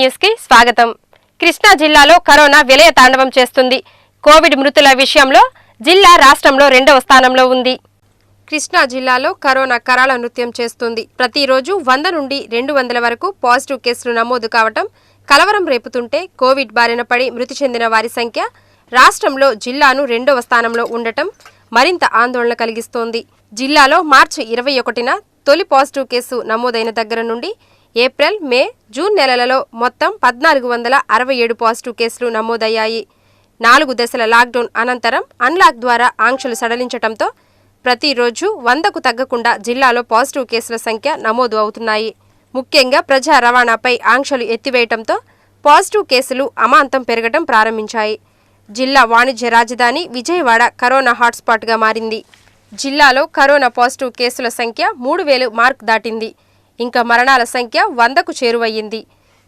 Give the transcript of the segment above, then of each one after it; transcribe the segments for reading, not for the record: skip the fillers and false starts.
News కి స్వాగతం. కృష్ణా జిల్లాలో కరోనా విలయ తాండవం చేస్తుంది. కోవిడ్ మృతుల విషయంలో జిల్లా రాష్ట్రంలో 2వ స్థానంలో ఉంది. కృష్ణా జిల్లాలో కరోనా కరాళ నృత్యం చేస్తుంది. ప్రతిరోజు 100 నుండి 200 వరకు పాజిటివ్ కేసులు నమోదు కావటం కలవరం రేపుతుంటే కోవిడ్ బారిన పడి మృతి చెందిన వారి సంఖ్య రాష్ట్రంలో జిల్లాను 2వ స్థానంలో ఉండటం మరింత ఆందోళన కలిగిస్తోంది. జిల్లాలో మార్చి 21న తొలి పాజిటివ్ కేసు నమోదైన దగ్గర నుండి ఏప్రిల్, మే, జూన్ నెలలలో మొత్తం 1467 పాజిటివ్ కేసులు నమోదయ్యాయి. 4 దశల లాక్డౌన్ అనంతరం అన్లాక్ ద్వారా ఆంక్షలు సడలించడంతో ప్రతిరోజు 100కు తగ్గకుండా జిల్లాలో పాజిటివ్ కేసుల సంఖ్య నమోదు అవుతున్నాయి. ముఖ్యంగా ప్రజా రవాణాపై ఆంక్షలు ఎత్తివేయడంతో పాజిటివ్ కేసులు అమాంతం పెరగడం ప్రారంభించాయి. జిల్లా వాణిజ్య రాజధాని విజయవాడ కరోనా హాట్స్పాట్గా మారింది. జిల్లాలో కరోనా పాజిటివ్ కేసుల సంఖ్య 3000 మార్క్ దాటింది. ఇంకా మరణాల సంఖ్య 100కు చేరువయ్యింది.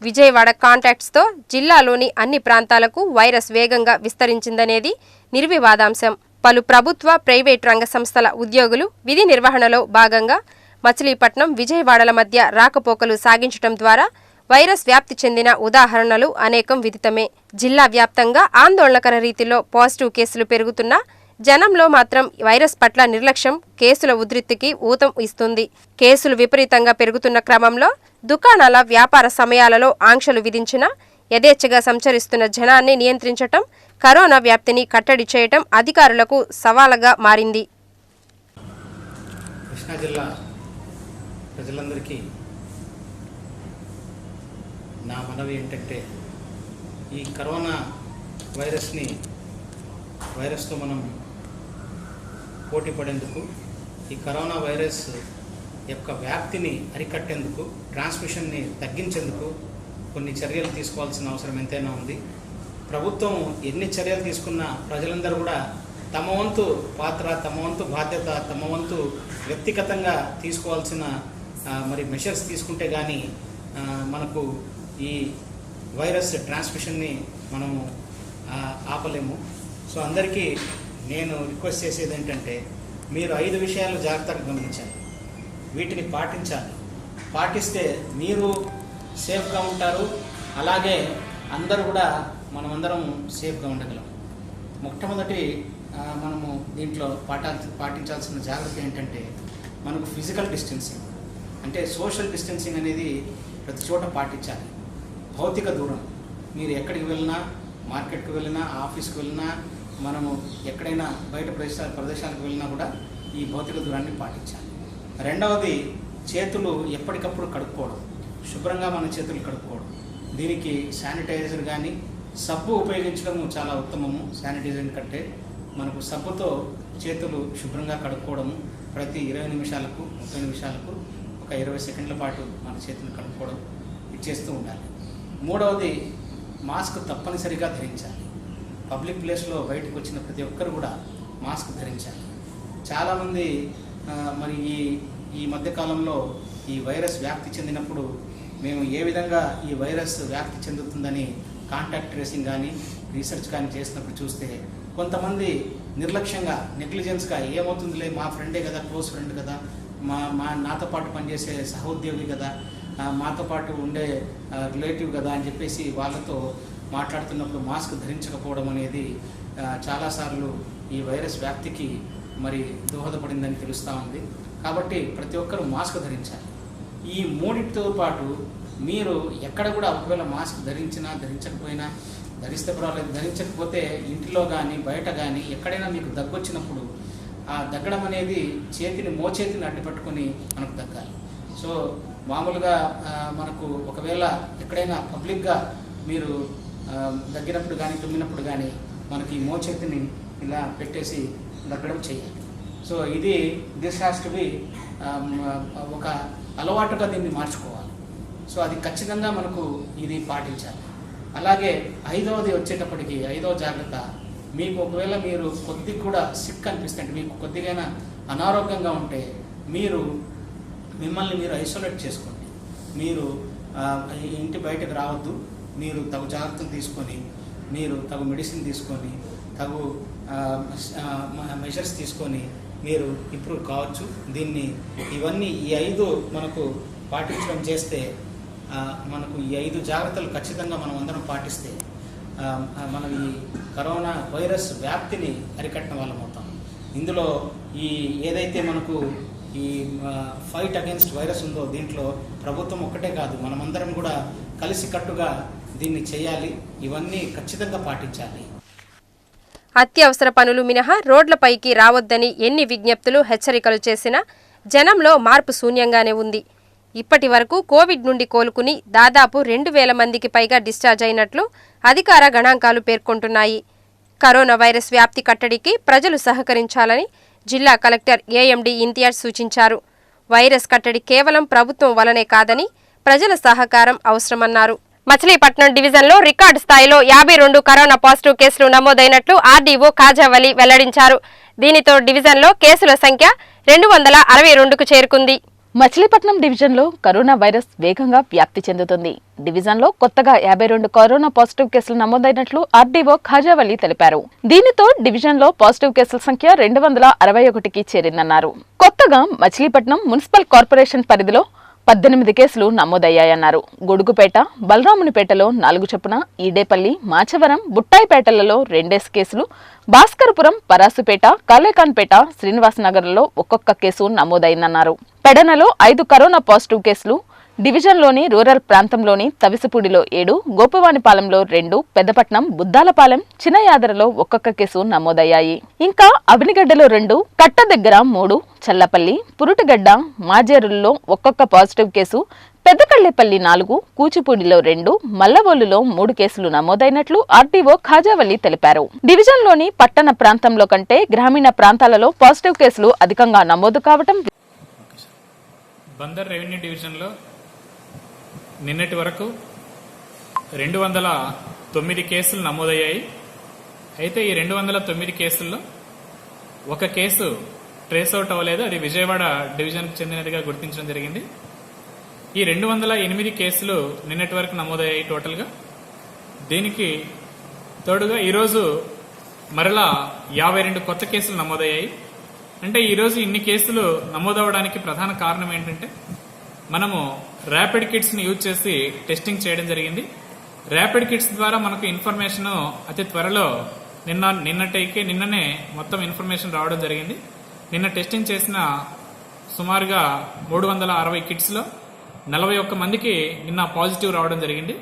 విజయవాడ కాంటాక్ట్స్తో జిల్లాలోని అన్ని ప్రాంతాలకు వైరస్ వేగంగా విస్తరించిందనేది నిర్వివాదాంశం. పలు ప్రభుత్వ, ప్రైవేట్ రంగ సంస్థల ఉద్యోగులు విధి నిర్వహణలో భాగంగా మచిలీపట్నం, విజయవాడల మధ్య రాకపోకలు సాగించడం ద్వారా వైరస్ వ్యాప్తి చెందిన ఉదాహరణలు అనేకం విదితమే. జిల్లా వ్యాప్తంగా ఆందోళనకర రీతిలో పాజిటివ్ కేసులు పెరుగుతున్నా జనంలో మాత్రం వైరస్ పట్ల నిర్లక్ష్యం కేసుల ఉధృతికి ఊతం ఇస్తుంది. కేసులు విపరీతంగా పెరుగుతున్న క్రమంలో దుకాణాల వ్యాపార సమయాలలో ఆంక్షలు విధించినా యథేచ్ఛగా సంచరిస్తున్న జనాన్ని నియంత్రించటం, కరోనా వ్యాప్తిని కట్టడి చేయటం అధికారులకు సవాలుగా మారింది. కృష్ణా జిల్లా ప్రజలందరికీ నా మనవి ఏంటంటే, ఈ కరోనా వైరస్తో మనం పోటీ పడేందుకు, ఈ కరోనా వైరస్ యొక్క వ్యాప్తిని అరికట్టేందుకు, ట్రాన్స్మిషన్ని తగ్గించేందుకు కొన్ని చర్యలు తీసుకోవాల్సిన అవసరం ఎంతైనా ఉంది. ప్రభుత్వం ఎన్ని చర్యలు తీసుకున్నా ప్రజలందరూ కూడా తమ వంతు పాత్ర, తమ వంతు బాధ్యత, తమ వంతు వ్యక్తిగతంగా తీసుకోవాల్సిన మెషర్స్ తీసుకుంటే కానీ మనకు ఈ వైరస్ ట్రాన్స్మిషన్ని మనము ఆపలేము. సో అందరికీ నేను రిక్వెస్ట్ చేసేది ఏంటంటే, మీరు 5 విషయాలు జాగ్రత్తగా గమనించాలి, వీటిని పాటించాలి. పాటిస్తే మీరు సేఫ్గా ఉంటారు, అలాగే అందరూ కూడా మనమందరం సేఫ్గా ఉండగలం. మొట్టమొదటి మనము దీంట్లో పాటించాల్సిన జాగ్రత్త ఏంటంటే, మనకు ఫిజికల్ డిస్టెన్సింగ్, అంటే సోషల్ డిస్టెన్సింగ్ అనేది ప్రతి చోట పాటించాలి. భౌతిక దూరం, మీరు ఎక్కడికి వెళ్ళినా, మార్కెట్కి వెళ్ళినా, ఆఫీస్కి వెళ్ళినా, మనము ఎక్కడైనా బయట ప్రదేశాలకు వెళ్ళినా కూడా ఈ భౌతిక దూరాన్ని పాటించాలి. రెండవది, చేతులు ఎప్పటికప్పుడు కడుక్కోవడం, శుభ్రంగా మన చేతులు కడుక్కోవడం. దీనికి శానిటైజర్ కానీ సబ్బు ఉపయోగించడం చాలా ఉత్తమము. శానిటైజర్ కంటే మనకు సబ్బుతో చేతులు శుభ్రంగా కడుక్కోవడము, ప్రతి 20 నిమిషాలకు 30 నిమిషాలకు ఒక 20 సెకండ్ల పాటు మన చేతులు కడుక్కోవడం ఇచ్చేస్తూ ఉండాలి. మూడవది, మాస్క్ తప్పనిసరిగా ధరించాలి. పబ్లిక్ ప్లేస్లో బయటకు వచ్చిన ప్రతి ఒక్కరు కూడా మాస్క్ ధరించాలి. చాలామంది మరి ఈ మధ్యకాలంలో ఈ వైరస్ వ్యాప్తి చెందినప్పుడు మేము ఏ విధంగా ఈ వైరస్ వ్యాప్తి చెందుతుందని కాంటాక్ట్ ట్రేసింగ్ కానీ రీసెర్చ్ కానీ చేసినప్పుడు చూస్తే కొంతమంది నిర్లక్ష్యంగా, నెగ్లిజెన్స్గా ఏమవుతుందిలే, మా ఫ్రెండే కదా, క్లోజ్ ఫ్రెండ్ కదా, నాతో పాటు పనిచేసే సహోద్యోగి కదా, మాతో పాటు ఉండే రిలేటివ్ కదా అని చెప్పేసి వాళ్ళతో మాట్లాడుతున్నప్పుడు మాస్క్ ధరించకపోవడం అనేది చాలాసార్లు ఈ వైరస్ వ్యాప్తికి మరి దోహదపడిందని తెలుస్తూ ఉంది. కాబట్టి ప్రతి ఒక్కరూ మాస్క్ ధరించాలి. ఈ మూడింటితో పాటు మీరు ఎక్కడ కూడా ఒకవేళ మాస్క్ ధరించినా ధరించకపోయినా, ధరిస్తే పర్వాలేదు, ధరించకపోతే ఇంటిలో కానీ బయట కానీ ఎక్కడైనా మీకు దగ్గొచ్చినప్పుడు ఆ దగ్గడం అనేది మోచేతిని అడ్డుపట్టుకొని మనకు దగ్గాలి. సో మామూలుగా మనకు ఒకవేళ ఎక్కడైనా పబ్లిక్గా మీరు దగ్గినప్పుడు కానీ తుమ్మినప్పుడు కానీ మనకి మోచేతిని ఇలా పెట్టేసి దగ్గడం చేయాలి. So this has to be ఒక అలవాటుగా దీన్ని మార్చుకోవాలి. సో అది ఖచ్చితంగా మనకు ఇది పాటించాలి. అలాగే 5వది వచ్చేటప్పటికి, 5వ జాగ్రత్త, మీకు ఒకవేళ మీరు కొద్దిగా కూడా సిక్ అనిపిస్తే, అంటే మీకు కొద్దిగా అనారోగ్యంగా ఉంటే మిమ్మల్ని మీరు ఐసోలేట్ చేసుకోండి. మీరు ఇంటి బయటకు రావద్దు. మీరు తగు జాగ్రత్తలు తీసుకొని, మీరు తగు మెడిసిన్ తీసుకొని, తగు మెజర్స్ తీసుకొని మీరు ఇంప్రూవ్ కావచ్చు. ఇవన్నీ ఈ 5 మనకు పాటించడం చేస్తే మనకు ఈ 5 జాగ్రత్తలు ఖచ్చితంగా మనం అందరం పాటిస్తే మనం ఈ కరోనా వైరస్ వ్యాప్తిని అరికట్టిన వాళ్ళం అవుతాం. ఇందులో ఈ ఏదైతే మనకు ఈ ఫైట్ అగేన్స్ట్ వైరస్ ఉందో దీంట్లో ప్రభుత్వం ఒక్కటే కాదు, మనమందరం కూడా కలిసికట్టుగా దీన్ని చేయాలి. ఇవన్నీ ఖచ్చితంగా పాటించాలి. అత్యవసర పనులు మినహా రోడ్లపైకి రావద్దని ఎన్ని విజ్ఞప్తులు, హెచ్చరికలు చేసినా జనంలో మార్పు శూన్యంగానే ఉంది. ఇప్పటి వరకు కోవిడ్ నుండి కోలుకుని దాదాపు 2,000 మందికి పైగా డిశ్చార్జ్ అయినట్లు అధికార గణాంకాలు పేర్కొంటున్నాయి. కరోనా వైరస్ వ్యాప్తి కట్టడికి ప్రజలు సహకరించాలని జిల్లా కలెక్టర్ ఏఎండి ఇంతియాజ్ సూచించారు. వైరస్ కట్టడి కేవలం ప్రభుత్వం వలనే కాదని ప్రజల సహకారం అవసరమన్నారు. మచిలీపట్నం డివిజన్లో రికార్డు స్థాయిలో 52 కరోనా పాజిటివ్ కేసులు నమోదైనట్లు ఆర్డీఓ ఖాజావలి వెల్లడించారు. దీనితో డివిజన్లో కేసుల సంఖ్య 262కు చేరుకుంది. మచిలీపట్నం డివిజన్లో కరోనా వైరస్ వేగంగా వ్యాప్తి చెందుతుంది. డివిజన్లో కొత్తగా 52 కరోనా పాజిటివ్ కేసులు నమోదైనట్లు ఆర్డీఓ ఖాజావలి తెలిపారు. దీనితో డివిజన్లో పాజిటివ్ కేసుల సంఖ్య 261కి చేరిందన్నారు. కొత్తగా మచిలీపట్నం మున్సిపల్ కార్పొరేషన్ పరిధిలో 18 కేసులు నమోదయ్యాయన్నారు. గొడుగుపేట, బలరామునిపేటలో 4 చొప్పున, ఈడేపల్లి, మాచవరం, బుట్టాయిపేటలలో 2 కేసులు, భాస్కరపురం, పరాసుపేట, కాలేకాన్పేట, శ్రీనివాసనగర్లో ఒక్కొక్క కేసు నమోదైందన్నారు. పెడనలో 5 కరోనా పాజిటివ్ కేసులు, డివిజన్లోని రూరల్ ప్రాంతంలోని తవిసిపూడిలో 7, గోపవానిపాలెంలో 2, పెద్దపట్నం, బుద్దాలపాలెం, చిన్నయాదరలో ఒక్కొక్క కేసు నమోదయ్యాయి. ఇంకా అవినిగడ్డలో 2, కట్ట దగ్గర 3, చల్లపల్లి, పురుటిగడ్డ, మాజేరుల్లో ఒక్కొక్క పాజిటివ్ కేసు, పెద్దకళ్లేపల్లి 4, కూచిపూడిలో 2, మల్లవోలులో 3 కేసులు నమోదైనట్లు ఆర్డీఓ ఖాజావలి తెలిపారు. డివిజన్లోని పట్టణ ప్రాంతంలో కంటే గ్రామీణ ప్రాంతాలలో పాజిటివ్ కేసులు అధికంగా నమోదు కావడం. బందర్ రెవెన్యూ డివిజన్లో నిన్నటి వరకు 209 కేసులు నమోదయ్యాయి. అయితే ఈ 209 కేసుల్లో ఒక కేసు ట్రేస్ అవుట్ అవ్వలేదు. అది విజయవాడ డివిజన్కి చెందినదిగా గుర్తించడం జరిగింది. ఈ 208 కేసులు నిన్నటి వరకు నమోదయ్యాయి టోటల్గా. దీనికి తోడుగా ఈరోజు మరలా 52 కొత్త కేసులు నమోదయ్యాయి. అంటే ఈరోజు ఇన్ని కేసులు నమోదవడానికి ప్రధాన కారణం ఏంటంటే మనము ర్యాపిడ్ కిట్స్ని యూజ్ చేసి టెస్టింగ్ చేయడం జరిగింది. ర్యాపిడ్ కిట్స్ ద్వారా మనకు ఇన్ఫర్మేషన్ అతి త్వరలో నిన్ననే మొత్తం ఇన్ఫర్మేషన్ రావడం జరిగింది. నిన్న టెస్టింగ్ చేసిన సుమారుగా 360 కిట్స్లో 41 మందికి నిన్న పాజిటివ్ రావడం జరిగింది.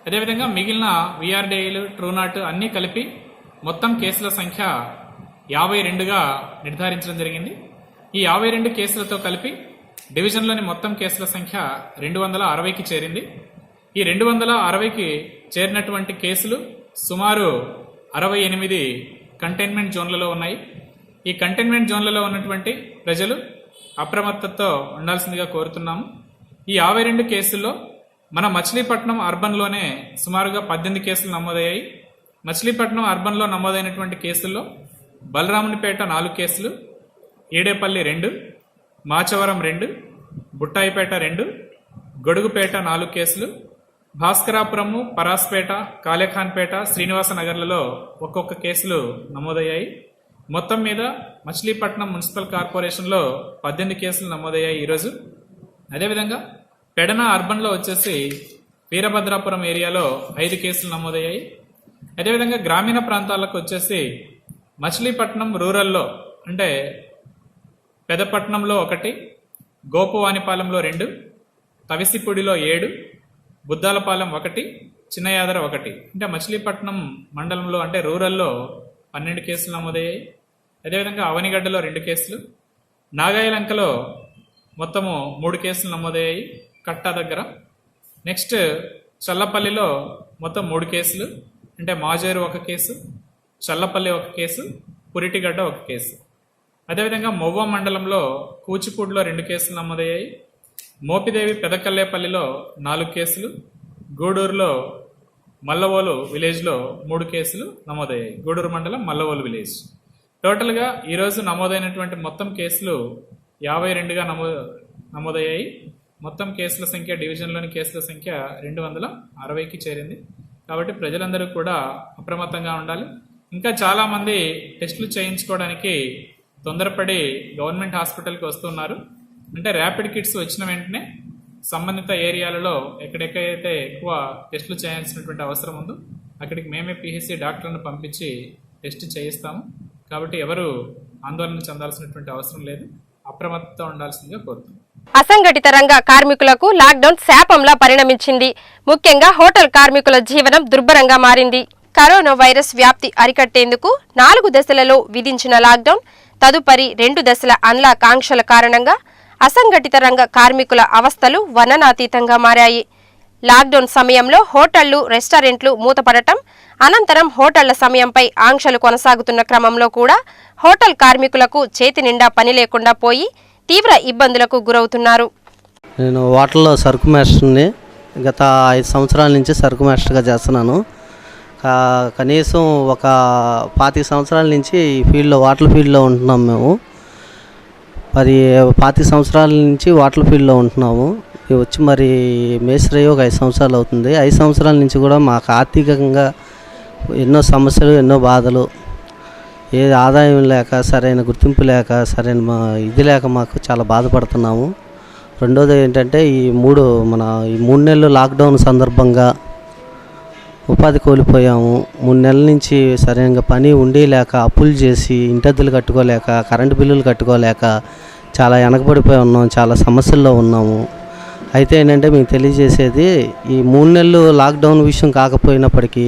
అదేవిధంగా మిగిలిన విఆర్డీఐలు, ట్రూనాట్ అన్నీ కలిపి మొత్తం కేసుల సంఖ్య 52గా నిర్ధారించడం జరిగింది. ఈ 52 కేసులతో కలిపి డివిజన్లోని మొత్తం కేసుల సంఖ్య 260కి చేరింది. ఈ 260కి చేరినటువంటి కేసులు సుమారు 68 కంటైన్మెంట్ జోన్లలో ఉన్నాయి. ఈ కంటైన్మెంట్ జోన్లలో ఉన్నటువంటి ప్రజలు అప్రమత్తతో ఉండాల్సిందిగా కోరుతున్నాము. ఈ 52 కేసుల్లో మన మచిలీపట్నం అర్బన్లోనే సుమారుగా 18 కేసులు నమోదయ్యాయి. మచిలీపట్నం అర్బన్లో నమోదైనటువంటి కేసుల్లో బలరామునిపేట 4 కేసులు, ఈడేపల్లి 2, మాచవరం 2, బుట్టాయిపేట 2, గొడుగుపేట 4 కేసులు, భాస్కరాపురము, పరాస్పేట, కాలేఖాన్పేట, శ్రీనివాసనగర్లలో ఒక్కొక్క కేసులు నమోదయ్యాయి. మొత్తం మీద మచిలీపట్నం మున్సిపల్ కార్పొరేషన్లో 18 కేసులు నమోదయ్యాయి ఈరోజు. అదేవిధంగా పెడన అర్బన్లో వచ్చేసి వీరభద్రాపురం ఏరియాలో 5 కేసులు నమోదయ్యాయి. అదేవిధంగా గ్రామీణ ప్రాంతాలకు వచ్చేసి మచిలీపట్నం రూరల్లో అంటే పెదపట్నంలో 1, గోపవానిపాలెంలో 2, తవిసిపూడిలో 7, బుద్దాలపాలెం 1, చిన్నయాదర 1. అంటే మచిలీపట్నం మండలంలో అంటే రూరల్లో 12 కేసులు నమోదయ్యాయి. అదేవిధంగా అవనిగడ్డలో 2 కేసులు, నాగాయలంకలో మొత్తము 3 కేసులు నమోదయ్యాయి కట్టా దగ్గర. నెక్స్ట్ చల్లపల్లిలో మొత్తం 3 కేసులు, అంటే మాజేరు 1 కేసు, చల్లపల్లి 1 కేసు, పురిటిగడ్డ 1 కేసు. అదేవిధంగా మొవ్వ మండలంలో కూచిపూడిలో 2 కేసులు నమోదయ్యాయి. మోపిదేవి పెదకల్లేపల్లిలో 4 కేసులు, గూడూరులో మల్లవోలు విలేజ్లో 3 కేసులు నమోదయ్యాయి. గూడూరు మండలం మల్లవోలు విలేజ్. టోటల్గా ఈరోజు నమోదైనటువంటి మొత్తం కేసులు 52గా నమోదయ్యాయి. మొత్తం కేసుల సంఖ్య డివిజన్లోని కేసుల సంఖ్య 260కి చేరింది. కాబట్టి ప్రజలందరూ కూడా అప్రమత్తంగా ఉండాలి. ఇంకా చాలామంది టెస్టులు చేయించుకోవడానికి తొందరపడి గవర్నమెంట్ హాస్పిటల్కి వస్తున్నారు. అంటే ర్యాపిడ్ కిట్స్ వచ్చిన వెంటనే సంబంధిత ఏరియాలలో ఎక్కడెక్కడైతే ఎక్కువ టెస్టులు చేయాల్సినటువంటి అవసరం ఉందో అక్కడికి మేమే పిహెచ్సి డాక్టర్లను పంపించి టెస్ట్ చేయిస్తాము. కాబట్టి ఎవరు ఆందోళన చెందాల్సినటువంటి అవసరం లేదు, అప్రమత్తతో ఉండాల్సిందిగా కోరుతున్నాం. అసంఘటిత రంగ కార్మికులకు లాక్డౌన్ శాపంలా పరిణమించింది. ముఖ్యంగా హోటల్ కార్మికుల జీవనం దుర్భరంగా మారింది. కరోనా వైరస్ వ్యాప్తి అరికట్టేందుకు 4 దశలలో విధించిన లాక్డౌన్ తదుపరి 2 దశల అన్లాక్ ఆంక్షల కారణంగా అసంఘటిత రంగ కార్మికుల అవస్థలు వర్ణనాతీతంగా మారాయి. లాక్డౌన్ సమయంలో హోటళ్లు, రెస్టారెంట్లు మూతపడటం, అనంతరం హోటళ్ల సమయంపై ఆంక్షలు కొనసాగుతున్న క్రమంలో కూడా హోటల్ కార్మికులకు చేతి నిండా పని లేకుండా పోయి తీవ్ర ఇబ్బందులకు గురవుతున్నారు. నేను హోటల్లో సరుకు మాస్టర్ని. గత 5 సంవత్సరాల నుంచి సరుకు మాస్టర్గా చేస్తున్నాను. కనీసం ఒక 25 సంవత్సరాల నుంచి ఈ ఫీల్డ్లో, హోటల్ ఫీల్డ్లో ఉంటున్నాం మేము. మరి 25 సంవత్సరాల నుంచి హోటల్ ఫీల్డ్లో ఉంటున్నాము. వచ్చి మరి మేస్త్రి ఒక 5 సంవత్సరాలు అవుతుంది. 5 సంవత్సరాల నుంచి కూడా మాకు ఆర్థికంగా ఎన్నో సమస్యలు, ఎన్నో బాధలు, ఏ ఆదాయం లేక, సరైన గుర్తింపు లేక, సరైన ఇది లేక మాకు చాలా బాధపడుతున్నాము. రెండోది ఏంటంటే ఈ 3 నెలలు లాక్డౌన్ సందర్భంగా ఉపాధి కోల్పోయాము. 3 నెలల నుంచి సరైన పని ఉండి లేక, అప్పులు చేసి ఇంటద్దెలు కట్టుకోలేక, కరెంటు బిల్లులు కట్టుకోలేక చాలా వెనకబడిపోయి ఉన్నాం. చాలా సమస్యల్లో ఉన్నాము. అయితే ఏంటంటే మీకు తెలియజేసేది, ఈ 3 నెలలు లాక్డౌన్ విషయం కాకపోయినప్పటికీ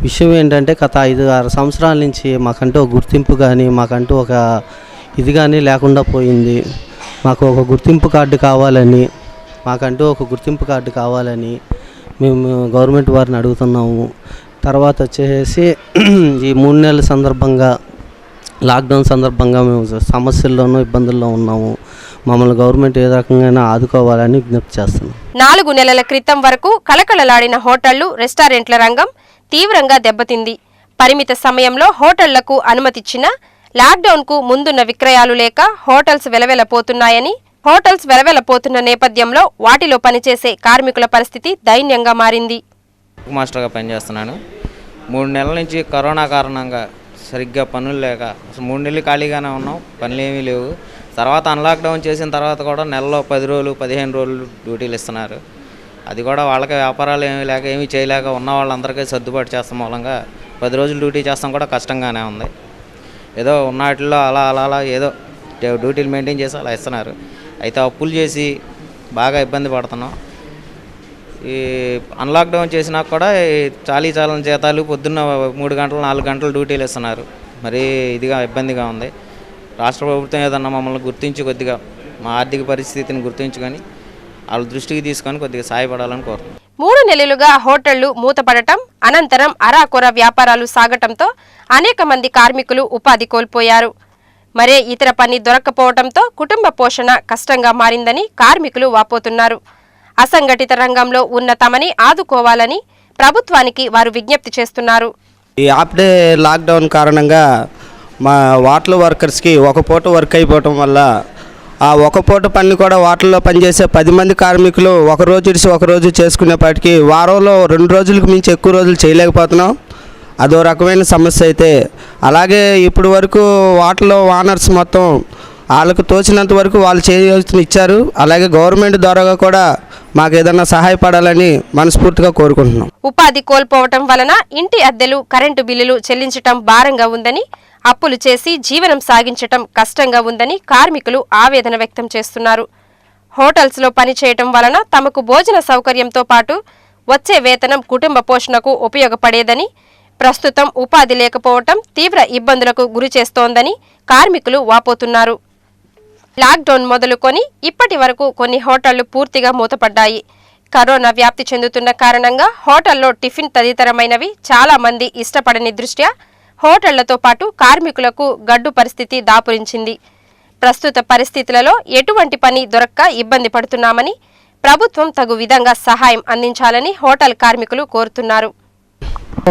విషయం ఏంటంటే గత 5-6 సంవత్సరాల నుంచి మాకంటూ ఒక గుర్తింపు కానీ, మాకంటూ ఒక ఇది కానీ లేకుండా పోయింది. మాకు ఒక గుర్తింపు కార్డు కావాలని, మేము గవర్నమెంట్ వారిని అడుగుతున్నాము. తర్వాత వచ్చేసి ఈ 3 నెలల సందర్భంగా, లాక్డౌన్ సందర్భంగా మేము సమస్యల్లోనూ, ఇబ్బందుల్లో ఉన్నాము. మమ్మల్ని గవర్నమెంట్ ఏ రకంగా ఆదుకోవాలని విజ్ఞప్తి చేస్తున్నాం. 4 నెలల క్రితం వరకు కలకలలాడిన హోటళ్లు, రెస్టారెంట్ల రంగం తీవ్రంగా దెబ్బతింది. పరిమిత సమయంలో హోటళ్లకు అనుమతిచ్చినా లాక్డౌన్కు ముందున్న విక్రయాలు లేక హోటల్స్ వెలవెలపోతున్న నేపథ్యంలో వాటిలో పనిచేసే కార్మికుల పరిస్థితి దయనీయంగా మారింది. మాస్టర్గా పనిచేస్తున్నాను. 3 నెలల నుంచి కరోనా కారణంగా సరిగ్గా పనులు లేక అసలు 3 నెలలు ఖాళీగానే ఉన్నాం, పనులు ఏమీ లేవు. తర్వాత అన్లాక్డౌన్ చేసిన తర్వాత కూడా నెలలో 10 రోజులు, 15 రోజులు డ్యూటీలు ఇస్తున్నారు. అది కూడా వాళ్ళకి వ్యాపారాలు ఏమీ లేక, ఏమీ చేయలేక ఉన్న వాళ్ళందరికీ సర్దుబాటు చేస్తాం మూలంగా 10 రోజులు డ్యూటీ చేస్తాం కూడా కష్టంగానే ఉంది. ఏదో ఉన్న వాటిల్లో అలా ఏదో డ్యూటీలు మెయింటైన్ చేసి అలా ఇస్తున్నారు. అయితే అప్పులు చేసి బాగా ఇబ్బంది పడుతున్నాం. ఈ అన్లాక్డౌన్ చేసినా కూడా చాలని జీతాలు పొద్దున్న 3 గంటలు 4 గంటలు డ్యూటీలు ఇస్తున్నారు. మరీ ఇదిగా ఇబ్బందిగా ఉంది. రాష్ట్ర ప్రభుత్వం ఏదన్నా మమ్మల్ని గుర్తించి కొద్దిగా మా ఆర్థిక పరిస్థితిని గుర్తించుకొని వాళ్ళ దృష్టికి తీసుకొని కొద్దిగా సాయపడాలని కోరుతున్నాం. 3 నెలలుగా హోటళ్లు మూతపడటం, అనంతరం అరాకొర వ్యాపారాలు సాగటంతో అనేక మంది కార్మికులు ఉపాధి కోల్పోయారు. మరే ఇతర పని దొరక్కపోవడంతో కుటుంబ పోషణ కష్టంగా మారిందని కార్మికులు వాపోతున్నారు. అసంఘటిత రంగంలో ఉన్న తమని ఆదుకోవాలని ప్రభుత్వానికి వారు విజ్ఞప్తి చేస్తున్నారు. ఈ హాఫ్డే లాక్డౌన్ కారణంగా మా హోటల్ వర్కర్స్కి ఒక పూట వర్క్ అయిపోవటం వల్ల ఆ ఒక పూట పని కూడా హోటల్లో పనిచేసే 10 మంది కార్మికులు ఒక రోజు ఇడిసి ఒక రోజు చేసుకునేపాటికి వారంలో 2 రోజులకు మించి ఎక్కువ రోజులు చేయలేకపోతున్నాం. అదో రకమైన సమస్య. అయితే అలాగే ఇప్పుడు వరకు హోటల్లో ఓనర్స్ మొత్తం వాళ్ళకు తోచినంత వరకు వాళ్ళు చేయాల్సిన ఇచ్చారు. అలాగే గవర్నమెంట్ ద్వారా కూడా మాకు ఏదైనా సహాయపడాలని మనస్ఫూర్తిగా కోరుకుంటున్నాం. ఉపాధి కోల్పోవటం వలన ఇంటి అద్దెలు, కరెంటు బిల్లులు చెల్లించటం భారంగా ఉందని, అప్పులు చేసి జీవనం సాగించటం కష్టంగా ఉందని కార్మికులు ఆవేదన వ్యక్తం చేస్తున్నారు. హోటల్స్లో పనిచేయటం వలన తమకు భోజన సౌకర్యంతో పాటు వచ్చే వేతనం కుటుంబ పోషణకు ఉపయోగపడేదని, ప్రస్తుతం ఉపాధి లేకపోవటం తీవ్ర ఇబ్బందులకు గురిచేస్తోందని కార్మికులు వాపోతున్నారు. లాక్డౌన్ మొదలుకొని ఇప్పటి వరకు కొన్ని హోటళ్లు పూర్తిగా మూతపడ్డాయి. కరోనా వ్యాప్తి చెందుతున్న కారణంగా హోటల్లో టిఫిన్ తదితరమైనవి చాలా మంది ఇష్టపడని దృష్ట్యా హోటళ్లతో పాటు కార్మికులకు గడ్డు పరిస్థితి దాపురించింది. ప్రస్తుత పరిస్థితులలో ఎటువంటి పని దొరక్క ఇబ్బంది పడుతున్నామని, ప్రభుత్వం తగు విధంగా సహాయం అందించాలని హోటల్ కార్మికులు కోరుతున్నారు.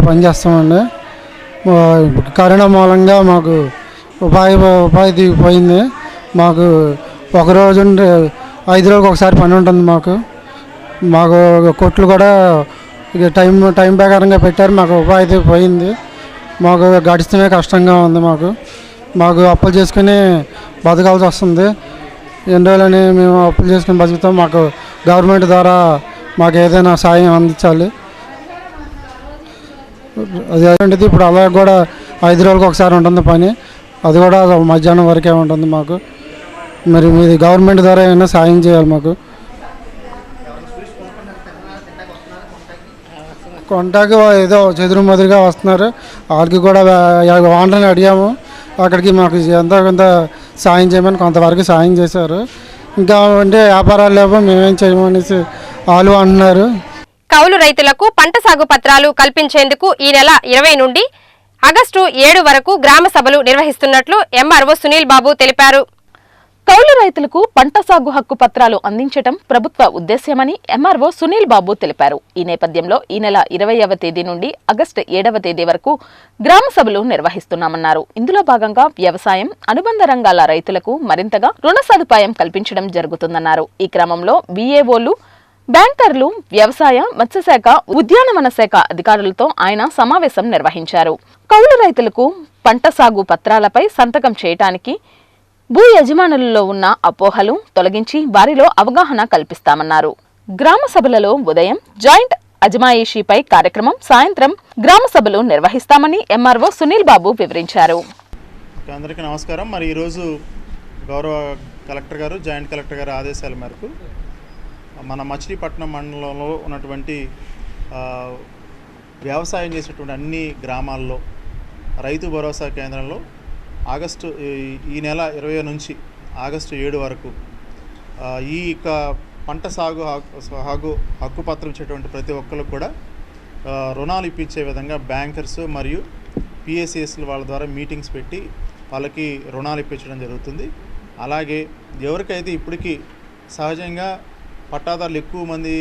పనిచేస్తామండి. కరోనా మూలంగా మాకు ఉపాధి పోయింది. మాకు ఒక రోజు 5 రోజులకు ఒకసారి పని ఉంటుంది. మాకు కొట్లు కూడా టైం ప్రకారంగా పెట్టారు. మాకు ఉపాధి పోయింది. మాకు గడిస్తమే కష్టంగా ఉంది. మాకు అప్పులు చేసుకుని బతకాల్సి వస్తుంది. ఎన్ని రోజులని మేము అప్పులు చేసుకుని బతుకుతాం. మాకు గవర్నమెంట్ ద్వారా మాకు ఏదైనా సాయం అందించాలి. అది ఏంటిది ఇప్పుడు అలాగే కూడా 5 రోజులకు ఒకసారి ఉంటుంది పని, అది కూడా మధ్యాహ్నం వరకే ఉంటుంది మాకు. మరి మీది గవర్నమెంట్ ద్వారా ఏమైనా సాయం చేయాలి మాకు. కొంటాకి ఏదో చెదురు మదురుగా వస్తున్నారు, వాళ్ళకి కూడా ఆన్లైన్ అడిగాము, అక్కడికి మాకు ఎంతో కొంత సాయం చేయమని కొంతవరకు సాయం చేశారు. ఇంకా అంటే వ్యాపారాలు లేవో మేమేం చేయమనేసి వాళ్ళు అంటున్నారు. కౌలు రైతులకు పంట సాగు పత్రాలు కల్పించేందుకు ఈ నెల 20 నుండి ఆగస్టు 7 వరకు గ్రామ సభలు నిర్వహిస్తున్నట్లు ఎంఆర్ఓ సునీల్ బాబు తెలిపారు. కౌలు రైతులకు పంట సాగు హక్కు పత్రాలు అందించడం ప్రభుత్వ ఉద్దేశ్యమని ఎంఆర్ఓ సునీల్ బాబు తెలిపారు. ఈ నేపథ్యంలో ఈ నెల 20వ తేదీ నుండి ఆగస్టు 7వ తేదీ వరకు గ్రామ సభలు నిర్వహిస్తున్నామన్నారు. ఇందులో భాగంగా వ్యవసాయం, అనుబంధ రంగాల రైతులకు మరింతగా రుణ సదుపాయం కల్పించడం జరుగుతుందన్నారు. ఈ క్రమంలో BAOలు, బ్యాంకర్లు, వ్యవసాయ, మత్స్యశాఖ, ఉద్యానవన శాఖ అధికారులతో ఆయన సమావేశం నిర్వహించారు. కౌలు రైతులకు పంట సాగు పత్రాలపై సంతకం చేయడానికి భూ యజమానులలో ఉన్న అపోహలు తొలగించి వారిలో అవగాహన కల్పిస్తామన్నారు. గ్రామ సభలలో ఉదయం జాయింట్ అజమాయిషీపై కార్యక్రమం, సాయంత్రం గ్రామ సభలు నిర్వహిస్తామని ఎంఆర్ఓ సునీల్ బాబు వివరించారు. అందరికీ నమస్కారం. మరి ఈరోజు గౌరవ కలెక్టర్ గారు, జాయింట్ కలెక్టర్ గారి ఆదేశాల మేరకు మన మచిలీపట్నం మండలంలో ఉన్నటువంటి వ్యవసాయం చేసేటువంటి అన్ని గ్రామాల్లో రైతు భరోసా కేంద్రంలో ఈ నెల 20 నుంచి ఆగస్టు 7 వరకు ఈ పంట సాగు హక్కు పత్రం ఇచ్చేటువంటి ప్రతి ఒక్కరికి కూడా రుణాలు ఇప్పించే విధంగా బ్యాంకర్స్ మరియు PACSల వాళ్ళ ద్వారా మీటింగ్స్ పెట్టి వాళ్ళకి రుణాలు ఇప్పించడం జరుగుతుంది. అలాగే ఎవరికైతే ఇప్పటికీ సహజంగా పట్టాదారులు ఎక్కువ మంది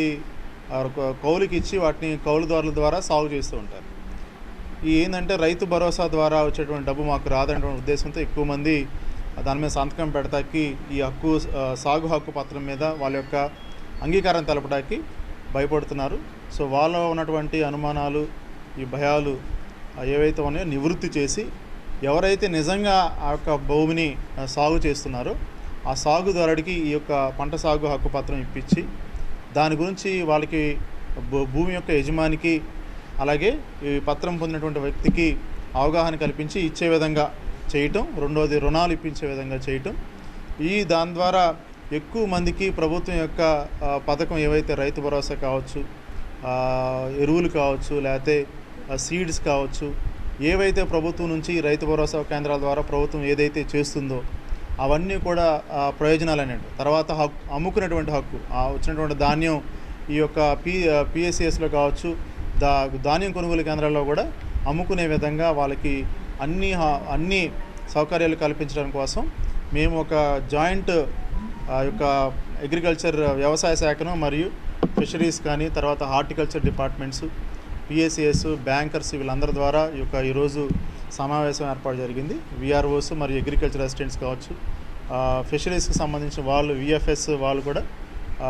కౌలుకి ఇచ్చి వాటిని కౌలుదారుల ద్వారా సాగు చేస్తూ ఉంటారు. ఏంటంటే రైతు భరోసా ద్వారా వచ్చేటువంటి డబ్బు మాకు రాదనేటువంటి ఉద్దేశంతో ఎక్కువ మంది దాని మీద సంతకం పెడతాకి ఈ సాగు హక్కు పత్రం మీద వాళ్ళ యొక్క అంగీకారం తెలపడానికి భయపడుతున్నారు. సో వాళ్ళలో ఉన్నటువంటి అనుమానాలు, ఈ భయాలు ఏవైతే ఉన్నాయో నివృత్తి చేసి ఎవరైతే నిజంగా ఆ యొక్క భూమిని సాగు చేస్తున్నారో ఆ సాగుదారుడికి ఈ యొక్క పంట సాగు హక్కు పత్రం ఇప్పించి దాని గురించి వాళ్ళకి భూమి యొక్క యజమానికి అలాగే ఈ పత్రం పొందినటువంటి వ్యక్తికి అవగాహన కల్పించి ఇచ్చే విధంగా చేయటం, రెండోది రుణాలు ఇప్పించే విధంగా చేయటం. దాని ద్వారా ఎక్కువ మందికి ప్రభుత్వం యొక్క పథకం ఏవైతే రైతు భరోసా కావచ్చు, ఎరువులు కావచ్చు, లేకపోతే సీడ్స్ కావచ్చు, ఏవైతే ప్రభుత్వం నుంచి రైతు భరోసా కేంద్రాల ద్వారా ప్రభుత్వం ఏదైతే చేస్తుందో అవన్నీ కూడా ప్రయోజనాలు అనేవి. తర్వాత అమ్ముకునేటువంటి హక్కు, వచ్చినటువంటి ధాన్యం ఈ యొక్క PACSలో కావచ్చు, ధాన్యం కొనుగోలు కేంద్రాల్లో కూడా అమ్ముకునే విధంగా వాళ్ళకి అన్ని సౌకర్యాలు కల్పించడం కోసం మేము ఒక జాయింట్ యొక్క అగ్రికల్చర్ వ్యవసాయ శాఖను మరియు ఫిషరీస్ కానీ తర్వాత హార్టికల్చర్ డిపార్ట్మెంట్స్, PACS, బ్యాంకర్స్ వీళ్ళందరి ద్వారా ఈరోజు సమావేశం ఏర్పాటు జరిగింది. VROs మరియు అగ్రికల్చర్ అసిస్టెంట్స్ కావచ్చు, ఫిషరీస్కి సంబంధించిన వాళ్ళు, VFS వాళ్ళు కూడా,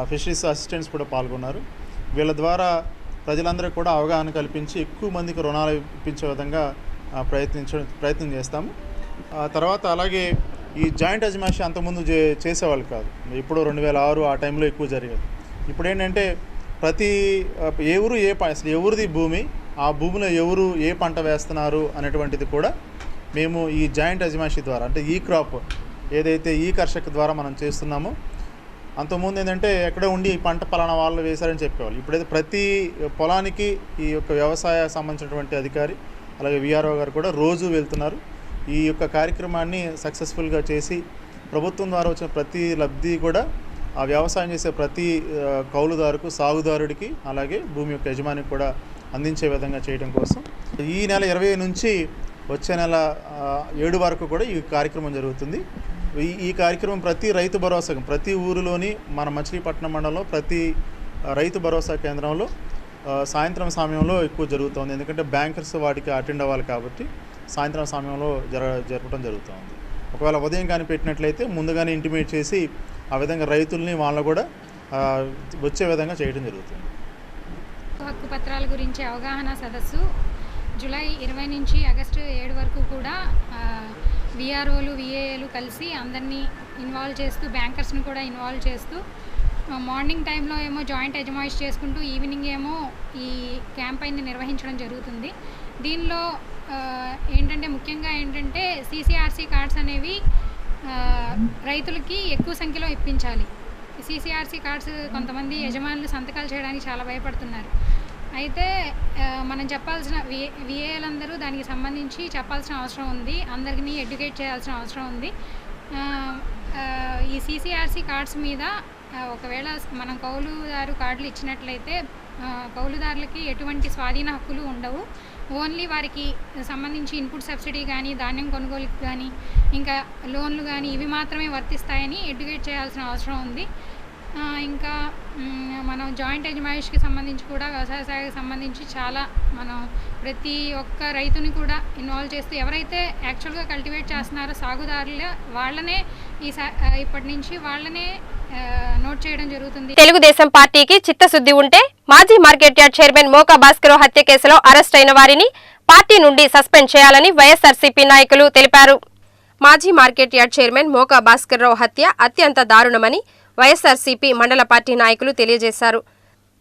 ఫిషరీస్ అసిస్టెంట్స్ కూడా పాల్గొన్నారు. వీళ్ళ ద్వారా ప్రజలందరికీ కూడా అవగాహన కల్పించి ఎక్కువ మందికి రుణాలు ఇప్పించే విధంగా ప్రయత్నం చేస్తాము. తర్వాత అలాగే ఈ జాయింట్ అజమాయిషీ అంతకుముందు చేసేవాళ్ళు కాదు. ఇప్పుడు 2006 ఆ టైంలో ఎక్కువ జరిగేది. ఇప్పుడు ఏంటంటే ప్రతి అసలు ఎవరిది భూమి, ఆ భూమిలో ఎవరు ఏ పంట వేస్తున్నారు అనేటువంటిది కూడా మేము ఈ జాయింట్ అజమాయిషీ ద్వారా, అంటే ఈ క్రాప్ ఏదైతే ఈ కర్షక ద్వారా మనం చేస్తున్నామో, అంతకుముందు ఏంటంటే ఎక్కడే ఉండి ఈ పంట పలానా వాళ్ళు వేశారని చెప్పేవాళ్ళు. ఇప్పుడైతే ప్రతి పొలానికి ఈ యొక్క వ్యవసాయ సంబంధించినటువంటి అధికారి అలాగే VRO గారు కూడా రోజు వెళ్తున్నారు. ఈ యొక్క కార్యక్రమాన్ని సక్సెస్ఫుల్గా చేసి ప్రభుత్వం ద్వారా వచ్చిన ప్రతి లబ్ధి కూడా ఆ వ్యవసాయం చేసే ప్రతి కౌలుదారుకు, సాగుదారుడికి అలాగే భూమి యొక్క యజమానికి కూడా అందించే విధంగా చేయడం కోసం ఈ నెల 20 నుంచి వచ్చే నెల 7 వరకు కూడా ఈ కార్యక్రమం జరుగుతుంది. ఈ కార్యక్రమం ప్రతి రైతు భరోసా, ప్రతి ఊరిలోని మన మచిలీపట్నం మండలంలో ప్రతి రైతు భరోసా కేంద్రంలో సాయంత్రం సమయంలో ఎక్కువ జరుగుతుంది. ఎందుకంటే బ్యాంకర్స్ వాటికి అటెండ్ అవ్వాలి కాబట్టి సాయంత్రం సమయంలో జరపడం జరుగుతుంది. ఒకవేళ ఉదయం కానీ పెట్టినట్లయితే ముందుగానే ఇంటిమేట్ చేసి ఆ విధంగా రైతుల్ని వాళ్ళని కూడా వచ్చే విధంగా చేయడం జరుగుతుంది. హక్కు పత్రాల గురించి అవగాహన సదస్సు జూలై 20 నుంచి ఆగస్టు 7 వరకు కూడా VROలు, VAలు కలిసి అందరినీ ఇన్వాల్వ్ చేస్తూ, బ్యాంకర్స్ని కూడా ఇన్వాల్వ్ చేస్తూ మార్నింగ్ టైంలో ఏమో జాయింట్ అజమాయిష్ చేసుకుంటూ ఈవినింగ్ ఏమో ఈ క్యాంపైన్ని నిర్వహించడం జరుగుతుంది. దీనిలో ఏంటంటే ముఖ్యంగా ఏంటంటే CCRC కార్డ్స్ అనేవి రైతులకి ఎక్కువ సంఖ్యలో ఇప్పించాలి. CCRC కార్డ్స్ కొంతమంది యజమానులు సంతకాలు చేయడానికి చాలా భయపడుతున్నారు. అయితే మనం చెప్పాల్సిన విఏలందరూ దానికి సంబంధించి చెప్పాల్సిన అవసరం ఉంది, అందరినీ ఎడ్యుకేట్ చేయాల్సిన అవసరం ఉంది. ఈ CCRC కార్డ్స్ మీద ఒకవేళ మనం కౌలుదారు కార్డులు ఇచ్చినట్లయితే కౌలుదారులకి ఎటువంటి స్వాధీన హక్కులు ఉండవు. ఓన్లీ వారికి సంబంధించి ఇన్పుట్ సబ్సిడీ కానీ, ధాన్యం కొనుగోలుకి కానీ, ఇంకా లోన్లు కానీ ఇవి మాత్రమే వర్తిస్తాయని ఎడ్యుకేట్ చేయాల్సిన అవసరం ఉంది. ఇంకా మనం జాయింట్ అజమాయిష్కి సంబంధించి కూడా వ్యవసాయ శాఖకి సంబంధించి చాలా మనం ప్రతి ఒక్క రైతుని కూడా ఇన్వాల్వ్ చేస్తూ ఎవరైతే యాక్చువల్గా కల్టివేట్ చేస్తున్నారో సాగుదారులు వాళ్ళనే ఇప్పటి నుంచి వాళ్ళనే నోట్ చేయడం జరుగుతుంది. తెలుగుదేశం పార్టీకి చిత్తశుద్ధి ఉంటే మాజీ మార్కెట్ యార్డ్ చైర్మన్ మోకా భాస్కర్ హత్య కేసులో అరెస్ట్ అయిన వారిని పార్టీ నుండి సస్పెండ్ చేయాలని వైఎస్ఆర్సీపీ నాయకులు తెలిపారు. మాజీ మార్కెట్ యార్డ్ చైర్మన్ మోకా భాస్కర్ హత్య అత్యంత దారుణమని వైఎస్ఆర్సీపీ మండల పార్టీ నాయకులు తెలియజేశారు.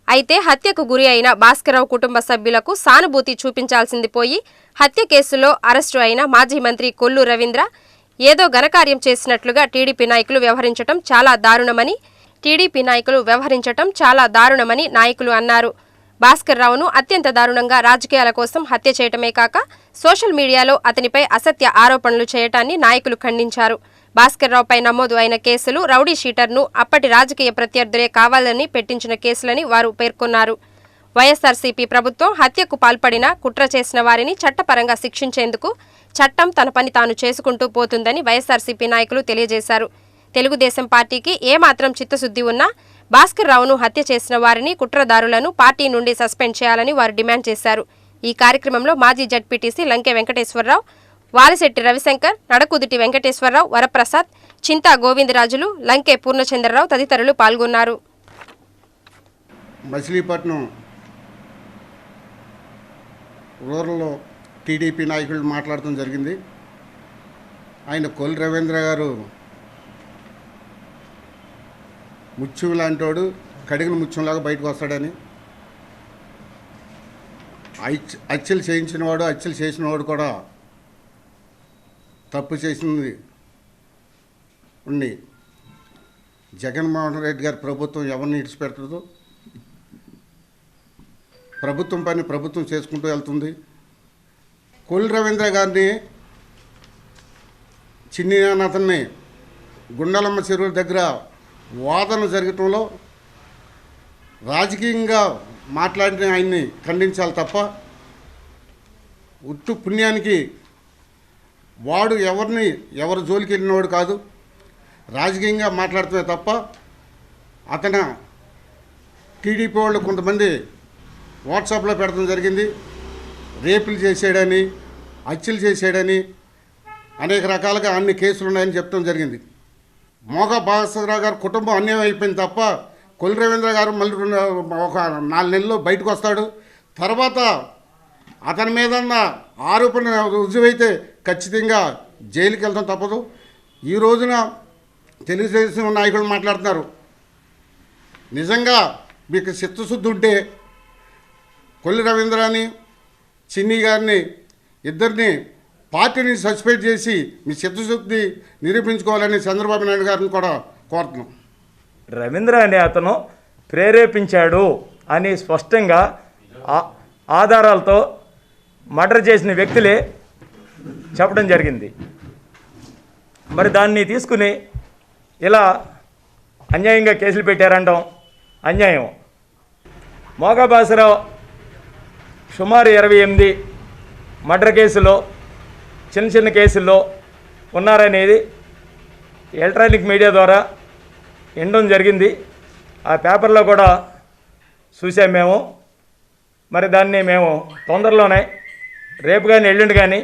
అయితే హత్యకు గురి అయిన భాస్కర్రావు కుటుంబ సభ్యులకు సానుభూతి చూపించాల్సింది పోయి హత్య కేసులో అరెస్టు అయిన మాజీ మంత్రి కొల్లు రవీంద్ర ఏదో ఘనకార్యం చేసినట్లుగా టీడీపీ నాయకులు వ్యవహరించడం చాలా దారుణమని నాయకులు అన్నారు. భాస్కర్రావును అత్యంత దారుణంగా రాజకీయాల కోసం హత్య చేయటమే కాక సోషల్ మీడియాలో అతనిపై అసత్య ఆరోపణలు చేయటాన్ని నాయకులు ఖండించారు. భాస్కర్రావుపై నమోదు అయిన కేసులు రౌడీ షీటర్ను అప్పటి రాజకీయ ప్రత్యర్థులే కావాలని పెట్టించిన కేసులని వారు పేర్కొన్నారు. వైఎస్ఆర్సీపీ ప్రభుత్వం హత్యకు పాల్పడిన కుట్ర చేసిన వారిని చట్టపరంగా శిక్షించేందుకు చట్టం తన పని తాను చేసుకుంటూ పోతుందని వైఎస్ఆర్సీపీ నాయకులు తెలియజేశారు. తెలుగుదేశం పార్టీకి ఏమాత్రం చిత్తశుద్ధి ఉన్నా భాస్కర్రావును హత్య చేసిన వారిని కుట్రదారులను పార్టీ నుండి సస్పెండ్ చేయాలని వారు డిమాండ్ చేశారు. ఈ కార్యక్రమంలో మాజీ జడ్పీటీసీ లంకె వెంకటేశ్వరరావు, వాలిశెట్టి రవిశంకర్, నడకుదుటి వెంకటేశ్వరరావు, వరప్రసాద్, చింతా గోవిందరాజులు, లంకె పూర్ణచంద్రరావు తదితరులు పాల్గొన్నారు. మచిలీపట్నం రూరల్లో టీడీపీ నాయకులు మాట్లాడటం జరిగింది. ఆయన కొల్లు రవీంద్ర గారు ముత్యం లాంటివాడు, కడిగిన ముత్యంలాగా బయటకు వస్తాడని, హత్యలు చేయించినవాడు హత్యలు చేసినవాడు కూడా తప్పు చేసింది ఉండి జగన్మోహన్ రెడ్డి గారి ప్రభుత్వం ఎవరిని ఇడిచిపెట్టదు. ప్రభుత్వం పని ప్రభుత్వం చేసుకుంటూ వెళ్తుంది. కొల్లు రవీంద్ర గారిని చిన్ని అతన్ని గుండాలమ్మ చెరువుల దగ్గర వాదన జరగటంలో రాజకీయంగా మాట్లాడిన ఆయన్ని ఖండించాలి తప్ప ఉట్టు పుణ్యానికి వాడు ఎవరు జోలికి వెళ్ళినవాడు కాదు. రాజకీయంగా మాట్లాడుతున్నా తప్ప అతను టీడీపీ వాళ్ళు కొంతమంది వాట్సాప్లో పెడతాం జరిగింది. రేపులు చేసాడని, హత్యలు చేసాడని, అనేక రకాలుగా అన్ని కేసులు ఉన్నాయని చెప్పడం జరిగింది. మోకా భాస్కర్రావు గారు కుటుంబం అన్యాయం అయిపోయింది తప్ప కొల్లు రవీంద్ర గారు మళ్ళీ ఒక 4 నెలల్లో బయటకు వస్తాడు. తర్వాత అతని మీద ఉన్న ఆరోపణ రుజువైతే ఖచ్చితంగా జైలుకి వెళ్తాం తప్పదు. ఈ రోజున తెలుగుదేశం నాయకులు మాట్లాడుతున్నారు. నిజంగా మీకు చిత్తశుద్ధి ఉంటే కొల్లు రవీంద్రని, చిన్ని గారిని ఇద్దరిని పార్టీని సస్పెండ్ చేసి మీ చిత్తశుద్ధి నిరూపించుకోవాలని చంద్రబాబు నాయుడు గారిని కూడా కోరుతున్నాం. రవీంద్ర అనే అతను ప్రేరేపించాడు అని స్పష్టంగా ఆధారాలతో మర్డర్ చేసిన వ్యక్తులే చెప్పడం జరిగింది. మరి దాన్ని తీసుకుని ఇలా అన్యాయంగా కేసులు పెట్టారంటాం అన్యాయం. మోకా భాస్కర్రావు సుమారు 28 మర్డర్ కేసులో చిన్న కేసుల్లో ఉన్నారనేది ఎలక్ట్రానిక్ మీడియా ద్వారా వినడం జరిగింది. ఆ పేపర్లో కూడా చూసాం మేము. మరి దాన్ని మేము తొందరలోనే రేపు కానీ ఎల్లుండి కానీ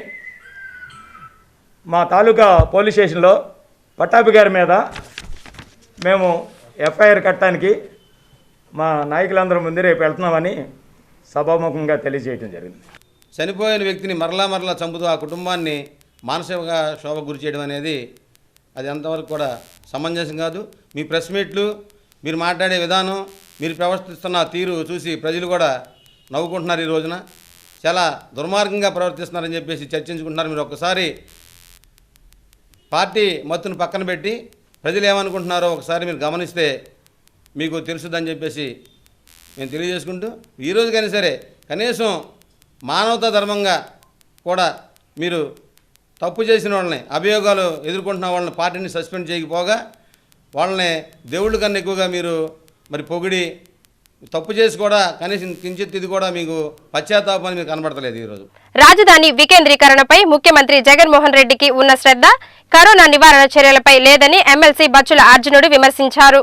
మా తాలూకా పోలీస్ స్టేషన్లో పట్టాభి గారి మీద మేము ఎఫ్ఐఆర్ కట్టడానికి మా నాయకులందరూ ముందు రేపు వెళ్తున్నామని సభాముఖంగా తెలియజేయడం జరిగింది. చనిపోయిన వ్యక్తిని మరలా చంపుతూ ఆ కుటుంబాన్ని మానసికంగా శోభ గురి చేయడం అనేది అది అంతవరకు కూడా సమంజసం కాదు. మీ ప్రెస్ మీట్లు మీరు మాట్లాడే విధానం, మీరు ప్రవర్తిస్తున్న తీరు చూసి ప్రజలు కూడా నవ్వుకుంటున్నారు. ఈ రోజున చాలా దుర్మార్గంగా ప్రవర్తిస్తున్నారని చెప్పేసి చర్చించుకుంటున్నారు. మీరు ఒక్కసారి పార్టీ మత్తును పక్కన పెట్టి ప్రజలు ఏమనుకుంటున్నారో ఒకసారి మీరు గమనిస్తే మీకు తెలుసుదని చెప్పేసి మేము తెలియజేసుకుంటూ, ఈరోజుకైనా సరే కనీసం మానవతా ధర్మంగా కూడా మీరు తప్పు చేసిన వాళ్ళని, అభియోగాలు ఎదుర్కొంటున్న వాళ్ళని పార్టీని సస్పెండ్ చేయకపోగా వాళ్ళని దేవుళ్ళ కన్నా ఎక్కువగా మీరు మరి పొగిడి, తప్పు చేసి కూడా కనీసం కించిత్ ఇది కూడా మీకు పశ్చాత్తాపం అని మీకు కనబడతలేదు. ఈరోజు రాజధాని వికేంద్రీకరణపై ముఖ్యమంత్రి జగన్మోహన్ రెడ్డికి ఉన్న శ్రద్ధ కరోనా నివారణ చర్యలపై లేదని ఎమ్మెల్సీ బచ్చుల అర్జునుడు విమర్శించారు.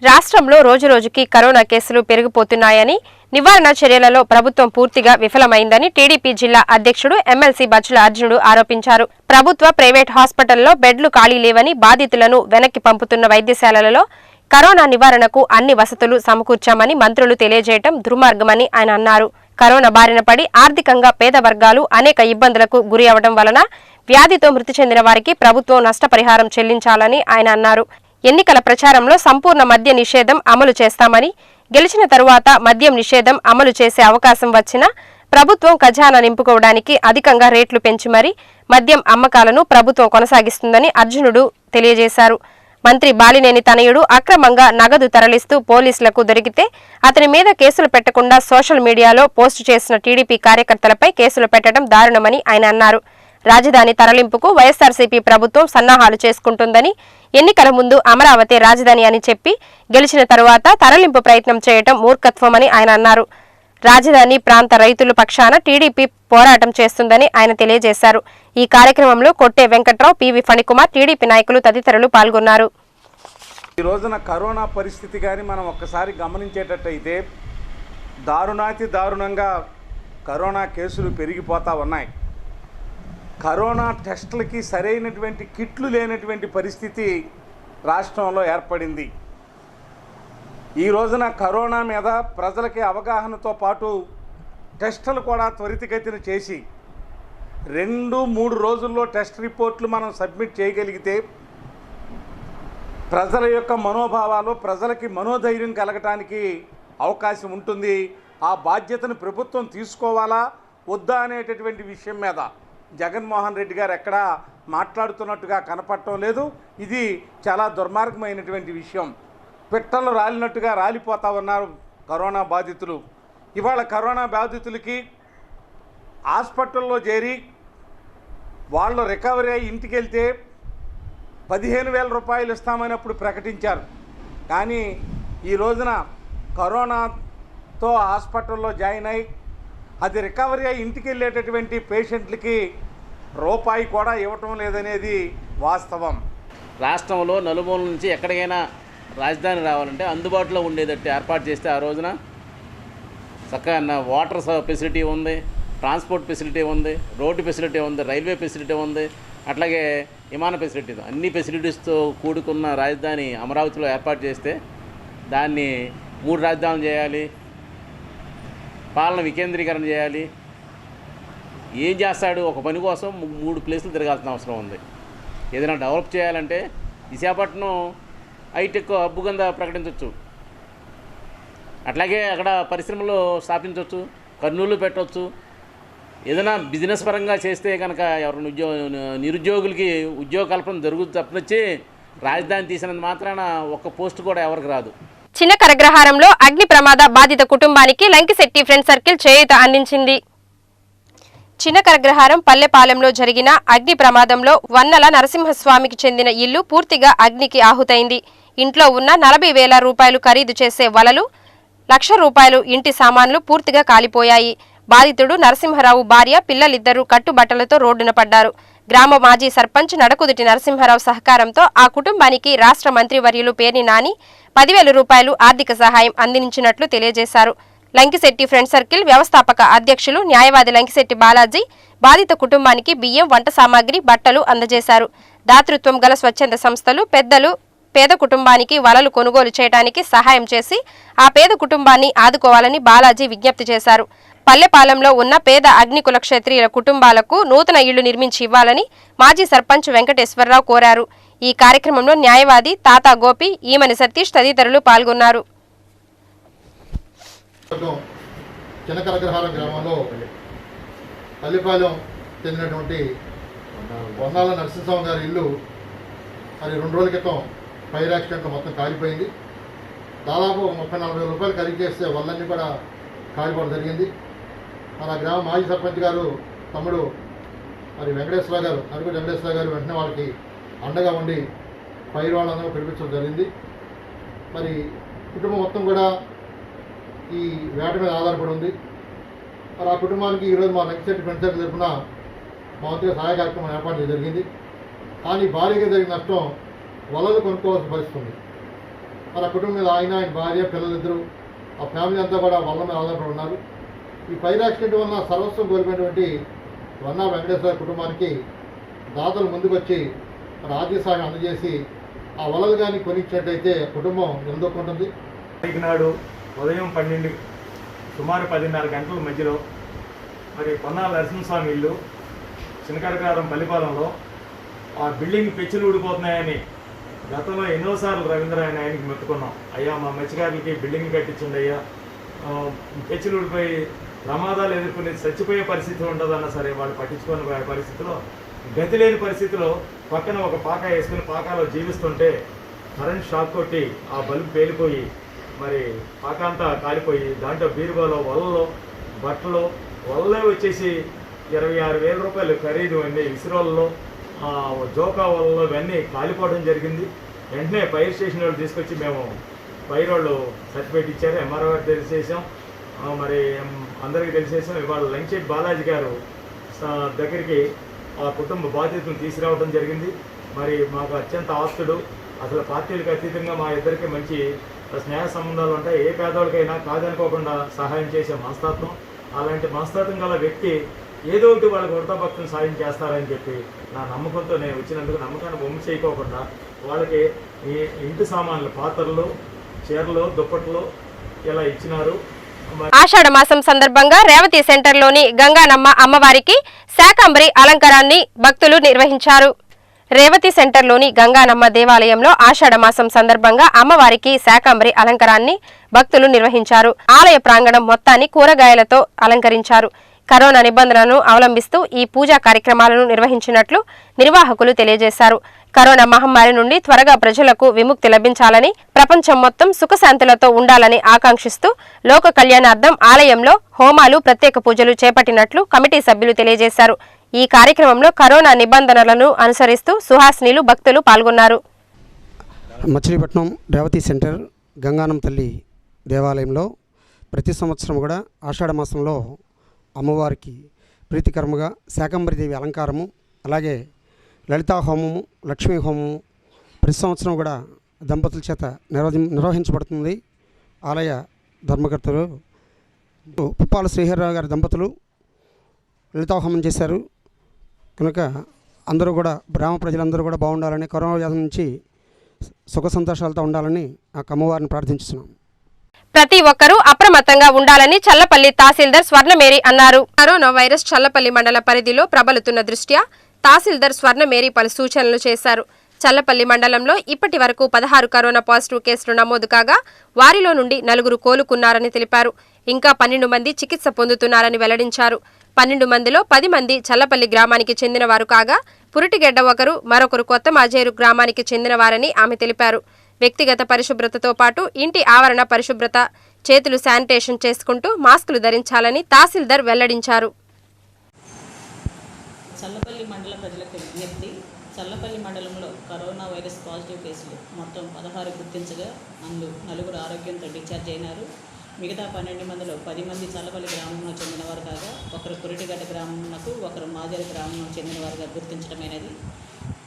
రాష్ట్రంలో రోజురోజుకి కరోనా కేసులు పెరిగిపోతున్నాయని, నివారణ చర్యలలో ప్రభుత్వం పూర్తిగా విఫలమైందని టీడీపీ జిల్లా అధ్యక్షుడు ఎమ్మెల్సీ బచ్చుల అర్జునుడు ఆరోపించారు. ప్రభుత్వ, ప్రైవేట్ హాస్పిటల్లో బెడ్లు ఖాళీ లేవని, బాధితులను వెనక్కి పంపుతున్న వైద్యశాలలలో కరోనా నివారణకు అన్ని వసతులు సమకూర్చామని మంత్రులు తెలియజేయటం దుర్మార్గమని ఆయన అన్నారు. కరోనా బారిన పడి ఆర్థికంగా పేద వర్గాలు అనేక ఇబ్బందులకు గురి అవడం వలన వ్యాధితో మృతి చెందిన వారికి ప్రభుత్వం నష్టపరిహారం చెల్లించాలని ఆయన అన్నారు. ఎన్నికల ప్రచారంలో సంపూర్ణ మద్య నిషేధం అమలు చేస్తామని, గెలిచిన తరువాత మద్యం నిషేధం అమలు చేసే అవకాశం వచ్చినా ప్రభుత్వం ఖజానా నింపుకోవడానికి అధికంగా రేట్లు పెంచి మరీ మద్యం అమ్మకాలను ప్రభుత్వం కొనసాగిస్తుందని అర్జునుడు తెలియజేశారు. మంత్రి బాలినేని తనయుడు అక్రమంగా నగదు తరలిస్తూ పోలీసులకు దొరికితే అతని మీద కేసులు పెట్టకుండా సోషల్ మీడియాలో పోస్టు చేసిన టీడీపీ కార్యకర్తలపై కేసులు పెట్టడం దారుణమని ఆయన అన్నారు. రాజధాని తరలింపుకు వైఎస్ఆర్సీపీ ప్రభుత్వం సన్నాహాలు చేసుకుంటుందని, ఎన్నికల ముందు అమరావతి రాజధాని అని చెప్పి గెలిచిన తరువాత తరలింపు ప్రయత్నం చేయడం మూర్ఖత్వమని ఆయన అన్నారు. రాజధాని ప్రాంత రైతుల పక్షాన టీడీపీ పోరాటం చేస్తుందని ఆయన తెలియజేశారు. ఈ కార్యక్రమంలో కొట్టే వెంకట్రావు, పివి ఫణికుమార్, టీడీపీ నాయకులు తదితరులు పాల్గొన్నారు. ఈ రోజున కరోనా పరిస్థితి కానీ మనం ఒక్కసారి గమనించేటట్టయితే దారుణాతి దారుణంగా కరోనా కేసులు పెరిగిపోతూ ఉన్నాయి. కరోనా టెస్టులకి సరైనటువంటి కిట్లు లేనటువంటి పరిస్థితి రాష్ట్రంలో ఏర్పడింది. ఈ రోజున కరోనా మీద ప్రజలకి అవగాహనతో పాటు టెస్టులు కూడా త్వరితగతిన చేసి 2-3 రోజుల్లో టెస్ట్ రిపోర్ట్లు మనం సబ్మిట్ చేయగలిగితే ప్రజల యొక్క మనోభావాలు, ప్రజలకి మనోధైర్యం కలగటానికి అవకాశం ఉంటుంది. ఆ బాధ్యతను ప్రభుత్వం తీసుకోవాలా వద్దా అనేటటువంటి విషయం మీద జగన్మోహన్ రెడ్డి గారు ఎక్కడా మాట్లాడుతున్నట్టుగా కనపడటం లేదు. ఇది చాలా దుర్మార్గమైనటువంటి విషయం. పిట్టలు రాలినట్టుగా రాలిపోతూ ఉన్నారు కరోనా బాధితులు. ఇవాళ కరోనా బాధితులకి హాస్పిటల్లో చేరి వాళ్ళు రికవరీ అయ్యి ఇంటికి వెళ్తే 15,000 రూపాయలు ఇస్తామని అప్పుడు ప్రకటించారు. కానీ ఈ రోజున కరోనాతో హాస్పిటల్లో జాయిన్ అయ్యి అది రికవరీ అయ్యి ఇంటికి వెళ్ళేటటువంటి పేషెంట్లకి రూపాయి కూడా ఇవ్వటం లేదనేది వాస్తవం. రాష్ట్రంలో నలుమూల నుంచి ఎక్కడికైనా రాజధాని రావాలంటే అందుబాటులో ఉండేటట్టు ఏర్పాటు చేస్తే ఆ రోజున చక్కగా వాటర్ ఫెసిలిటీ ఉంది, ట్రాన్స్పోర్ట్ ఫెసిలిటీ ఉంది, రోడ్డు ఫెసిలిటీ ఉంది, రైల్వే ఫెసిలిటీ ఉంది, అట్లాగే విమాన ఫెసిలిటీ, అన్ని ఫెసిలిటీస్తో కూడుకున్న రాజధాని అమరావతిలో ఏర్పాటు చేస్తే దాన్ని 3 రాజధానులు చేయాలి, పాలన వికేంద్రీకరణ చేయాలి. ఏం చేస్తాడు? ఒక పని కోసం 3 ప్లేసులు తిరగాల్సిన అవసరం ఉంది. ఏదైనా డెవలప్ చేయాలంటే విశాఖపట్నం హైటెక్ హబ్ కింద ప్రకటించవచ్చు, అట్లాగే అక్కడ పరిశ్రమలు స్థాపించవచ్చు, కర్నూలు పెట్టవచ్చు. ఏదైనా బిజినెస్ పరంగా చేస్తే కనుక ఎవరైనా నిరుద్యోగులకి ఉద్యోగ కల్పన జరుగుతుంది తప్పనిచ్చి రాజధాని తీసినంత మాత్రాన ఒక్క పోస్ట్ కూడా ఎవరికి రాదు. చిన్న కరగ్రహారంలో అగ్ని ప్రమాద బాధిత కుటుంబానికి లంకిశెట్టి ఫ్రెండ్ సర్కిల్ చేయూత అందించింది. చిన్న కరగ్రహారం పల్లెపాలెంలో జరిగిన అగ్ని ప్రమాదంలో వన్నల నరసింహస్వామికి చెందిన ఇల్లు పూర్తిగా అగ్నికి ఆహుతైంది. ఇంట్లో ఉన్న 40,000 రూపాయలు ఖరీదు చేసే వలలు, 1,00,000 రూపాయలు ఇంటి సామాన్లు పూర్తిగా కాలిపోయాయి. బాధితుడు నరసింహరావు భార్య, పిల్లలిద్దరూ కట్టుబట్టలతో రోడ్డున పడ్డారు. గ్రామ మాజీ సర్పంచ్ నడకుదుటి నరసింహరావు సహకారంతో ఆ కుటుంబానికి రాష్ట్ర మంత్రివర్యులు పేర్ని నాని 10,000 రూపాయలు ఆర్థిక సహాయం అందించినట్లు తెలియజేశారు. లంకిశెట్టి ఫ్రెండ్ సర్కిల్ వ్యవస్థాపక అధ్యక్షులు న్యాయవాది లంకిశెట్టి బాలాజీ బాధిత కుటుంబానికి బియ్యం, వంట సామాగ్రి, బట్టలు అందజేశారు. దాతృత్వం గల స్వచ్ఛంద సంస్థలు, పెద్దలు పేద కుటుంబానికి వలలు కొనుగోలు చేయడానికి సహాయం చేసి ఆ పేద కుటుంబాన్ని ఆదుకోవాలని బాలాజీ విజ్ఞప్తి చేశారు. పల్లెపాలెంలో ఉన్న పేద అగ్నికుల క్షత్రియుల కుటుంబాలకు నూతన ఇళ్లు నిర్మించి ఇవ్వాలని మాజీ సర్పంచ్ వెంకటేశ్వరరావు కోరారు. ఈ కార్యక్రమంలో న్యాయవాది తాతా గోపి, ఈమని సతీష్ తదితరులు పాల్గొన్నారు. చిన్నకరగ్రహారం గ్రామంలో పల్లిపాలెం చెందినటువంటి వన్నాల నరసింహస్వామి గారి ఇల్లు మరి 2 రోజుల క్రితం ఫైర్ యాక్సిడెంట్లో మొత్తం కాలిపోయింది. దాదాపు 30-40 రూపాయలు ఖరీదు చేస్తే వాళ్ళన్నీ కూడా కాలిపోవడం జరిగింది. మన గ్రామ మాజీ సర్పంచ్ గారు తమ్ముడు మరి వెంకటేశ్వర గారు, నలుగురు వెంకటేశ్వర గారు వెంటనే వాళ్ళకి అండగా ఉండి ఫైర్ వాళ్ళందరూ పిలిపించడం జరిగింది. మరి కుటుంబం మొత్తం కూడా ఈ వేట మీద ఆధారపడి ఉంది. మరి ఆ కుటుంబానికి ఈరోజు మా నక్సెట్ ఫ్రెండ్స్ సర్కిల్ తరఫున మా వంతుగా సహాయ కార్యక్రమం ఏర్పాటు చేయడం జరిగింది. కానీ భారీగా జరిగిన నష్టం వలలు కొనుక్కోవాల్సిన పరిస్థితి ఉంది. మరి ఆ కుటుంబం మీద ఆయన భార్య పిల్లలిద్దరూ ఆ ఫ్యామిలీ అంతా కూడా వల్ల మీద ఆధారపడి ఉన్నారు. ఈ ఫైర్ యాక్సిడెంట్ వలన సర్వస్వం కోల్పోయినటువంటి వన్నా వెంకటేశ్వర కుటుంబానికి దాతలు ముందుకొచ్చి మరి ఆర్థిక సహాయం అందజేసి ఆ వలలు కానీ కొనిచ్చినట్టయితే కుటుంబం నిలదొక్కుంటుంది. నాడు ఉదయం 12 సుమారు 10:30 గంటల మధ్యలో మరి పొన్నాల నరసింహస్వామి ఇల్లు చిన్నకరగారం పల్లిపాలెంలో ఆ బిల్డింగ్ పెచ్చులు ఊడిపోతున్నాయని గతంలో ఎన్నోసార్లు రవీంద్ర ఆయనకి మెట్టుకున్నాం. అయ్యా మా మత్స్యకారులకి బిల్డింగ్ కట్టించండి అయ్యా, పెచ్చులు ఊడిపోయి ప్రమాదాలు ఎదుర్కొనే చచ్చిపోయే పరిస్థితి ఉండదన్నా సరే వాళ్ళు పట్టించుకునే పరిస్థితిలో, గతి లేని పరిస్థితిలో పక్కన ఒక పాక వేసుకుని పాకాలో జీవిస్తుంటే కరెంట్ షాక్ కొట్టి ఆ బల్బు పేలిపోయి మరి పాక అంతా కాలిపోయి దాంట్లో బీరువాలో వలలో బట్టలు వల్లే వచ్చేసి 26,000 రూపాయలు ఖరీదు అన్ని విసిరోళ్ళలో జోకా వలలో ఇవన్నీ కాలిపోవడం జరిగింది. వెంటనే ఫైర్ స్టేషన్ వాళ్ళు తీసుకొచ్చి మేము ఫైర్ వాళ్ళు సర్టిఫికేట్ ఇచ్చారు, ఎంఆర్ఓ తెలిసేసాం, మరి అందరికీ తెలిసేసాం. ఇవాళ లంచెట్ బాలాజీ గారు దగ్గరికి ఆ కుటుంబ బాధ్యతను తీసుకురావడం జరిగింది. మరి మాకు అత్యంత ఆస్తుడు, అసలు పార్టీలకు అతీతంగా మా ఇద్దరికి మంచి స్నేహ సంబంధాలు ఉంటాయి. ఏ పేదవాళ్ళకైనా కాదనుకోకుండా సహాయం చేసే మనస్తత్వం, అలాంటి మనస్తత్వం గల వ్యక్తి ఏదో ఒకటి వాళ్ళకి వృతాభక్తిని సాయం చేస్తారని చెప్పి నా నమ్మకంతో నేను వచ్చినందుకు నమ్మకాన్ని బొమ్మ చేయకోకుండా వాళ్ళకి ఈ ఇంటి సామాన్లు, పాత్రలు, చీరలు, దుప్పట్లు ఇలా ఇచ్చినారు. ఆషాఢ మాసం సందర్భంగా రేవతి సెంటర్లోని గంగానమ్మ అమ్మవారికి శాకంబరి అలంకారాన్ని భక్తులు నిర్వహించారు. రేవతి సెంటర్లోని గంగానమ్మ దేవాలయంలో ఆషాఢ మాసం సందర్భంగా అమ్మవారికి శాకంబరి అలంకారాన్ని భక్తులు నిర్వహించారు. ఆలయ ప్రాంగణం మొత్తాన్ని కూరగాయలతో అలంకరించారు. కరోనా నిబంధనలను అవలంబిస్తూ ఈ పూజా కార్యక్రమాలను నిర్వహించినట్లు నిర్వాహకులు తెలియజేశారు. కరోనా మహమ్మారి నుండి త్వరగా ప్రజలకు విముక్తి లభించాలని, ప్రపంచం మొత్తం సుఖశాంతులతో ఉండాలని ఆకాంక్షిస్తూ లోక కళ్యాణార్థం ఆలయంలో హోమాలు, ప్రత్యేక పూజలు చేపట్టినట్లు కమిటీ సభ్యులు తెలియజేశారు. ఈ కార్యక్రమంలో కరోనా నిబంధనలను అనుసరిస్తూ సుహాసినీలు, భక్తులు పాల్గొన్నారు. మచిలీపట్నం రేవతి సెంటర్ గంగానమ్మ తల్లి దేవాలయంలో ప్రతి సంవత్సరం కూడా ఆషాఢ మాసంలో అమ్మవారికి ప్రీతికరముగా శాకంబరిదేవి అలంకారము, అలాగే లలితా హోమము, లక్ష్మీ హోమము ప్రతి సంవత్సరం కూడా దంపతుల చేత నిర్వహించబడుతుంది. ఆలయ ధర్మకర్తలు పుప్పాల శ్రీహరిరావు గారి దంపతులు లలితా హోమం చేశారు. కనుక అందరూ కూడా గ్రామ ప్రజలందరూ కూడా బాగుండాలని, కరోనా వ్యాధి నుంచి సుఖ సంతోషాలతో ఉండాలని ఆ అమ్మవారిని ప్రార్థించుతున్నాం. ప్రతి ఒక్కరూ అప్రమత్తంగా ఉండాలని చల్లపల్లి తహసీల్దార్ స్వర్ణమేరి అన్నారు. కరోనా వైరస్ చల్లపల్లి మండల పరిధిలో ప్రబలుతున్న దృష్ట్యా తహసీల్దార్ స్వర్ణమేరి పలు సూచనలు చేశారు. చల్లపల్లి మండలంలో ఇప్పటి వరకు 16 కరోనా పాజిటివ్ కేసులు నమోదు కాగా వారిలో నుండి 4 కోలుకున్నారని తెలిపారు. ఇంకా 12 మంది చికిత్స పొందుతున్నారని వెల్లడించారు. 12 మందిలో 10 మంది చల్లపల్లి గ్రామానికి చెందినవారు కాగా పురిటిగెడ్డ ఒకరు, మరొకరు కొత్త మాజేరు గ్రామానికి చెందినవారని ఆమె తెలిపారు. వ్యక్తిగత పరిశుభ్రతతో పాటు ఇంటి ఆవరణ పరిశుభ్రత, చేతులు శానిటేషన్ చేసుకుంటూ మాస్కులు ధరించాలని తహసీల్దార్ వెల్లడించారు. చల్లపల్లి మండల ప్రజలకు విజ్ఞప్తి. చల్లపల్లి మండలంలో కరోనా వైరస్ పాజిటివ్ కేసులు మొత్తం 16 గుర్తించగా అందులో 4 ఆరోగ్యంతో డిశ్చార్జ్ అయినారు. మిగతా 12 మందిలో 10 మంది చల్లపల్లి గ్రామంలో చెందినవారు కాగా ఒకరు పురిటిగడ్డ గ్రామంకు, ఒకరు మాజేరు గ్రామంలో చెందినవారుగా గుర్తించడమైనది.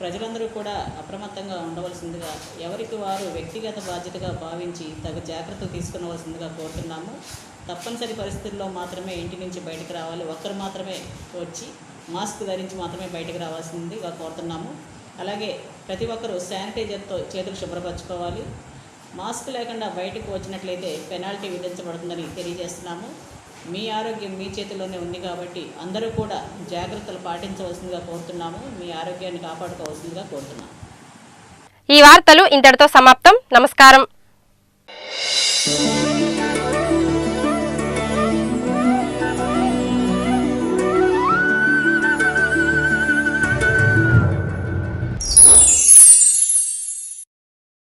ప్రజలందరూ కూడా అప్రమత్తంగా ఉండవలసిందిగా, ఎవరికి వారు వ్యక్తిగత బాధ్యతగా భావించి తగు జాగ్రత్తలు తీసుకునవలసిందిగా కోరుతున్నాము. తప్పనిసరి పరిస్థితుల్లో మాత్రమే ఇంటి నుంచి బయటకు రావాలి. ఒక్కరు మాత్రమే వచ్చి మాస్క్ ధరించి మాత్రమే బయటకు రావాల్సిందిగా కోరుతున్నాము. అలాగే ప్రతి ఒక్కరూ శానిటైజర్తో చేతులు శుభ్రపరచుకోవాలి. మాస్క్ లేకుండా బయటకు వచ్చినట్లయితే పెనాల్టీ విధించబడుతుందని తెలియజేస్తున్నాము. మీ ఆరోగ్యం మీ చేతిలోనే ఉంది కాబట్టి అందరూ కూడా జాగ్రత్తలు పాటించవలసిందిగా కోరుతున్నాము. మీ ఆరోగ్యాన్ని కాపాడుకోవాల్సిందిగా కోరుతున్నాము. ఈ వార్తలు ఇంతటితో సమాప్తం. నమస్కారం.